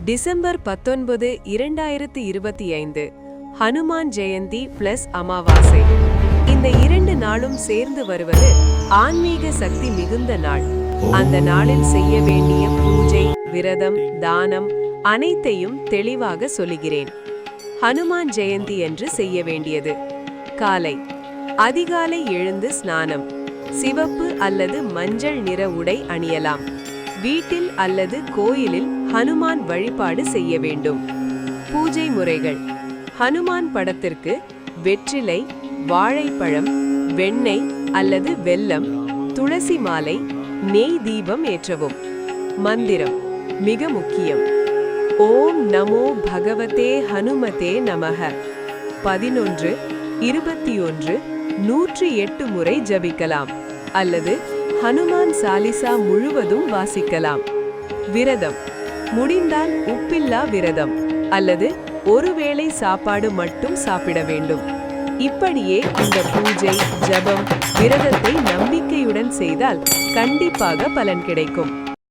December 19, 2025 Hanuman Jayanthi plus அமாவாசை. இந்த 2 நாளும் சேர்ந்து வருவது ஆன்மீக சக்தி மிகுந்த நாள். அந்த நாளில் செய்ய வேண்டிய பூஜை, விரதம், தானம் அனைத்தையும் தெளிவாக சொல்லுகிறேன். ஹனுமான் ஜெயந்தி என்று செய்ய வேண்டியது: காலை அதிகாலை எழுந்து ஸ்நானம், சிவப்பு அல்லது மஞ்சள் நிற உடை அணியலாம். வீட்டில் அல்லது கோயிலில் ஹனுமான் வழிபாடு செய்ய வேண்டும். பூஜை முறைகள்: ஹனுமான் படத்திற்கு வெற்றிலை, வாழைப்பழம், வெண்ணெய் அல்லது வெல்லம், துளசி மாலை, நெய் தீபம் ஏற்றவும். மந்திரம் மிக முக்கியம்: ஓம் நமோ பகவதே ஹனுமதே நமஹ 11, 21, 108 முறை ஜபிக்கலாம் அல்லது ஹனுமான் சாலிசா முழுவதும் வாசிக்கலாம். விரதம்: முடிந்தால் உப்பில்லா விரதம் அல்லது ஒருவேளை சாப்பாடு மட்டும் சாப்பிட வேண்டும். இப்படியே இந்த பூஜை, ஜபம், விரதத்தை நம்பிக்கையுடன் செய்தால் கண்டிப்பாக பலன் கிடைக்கும்.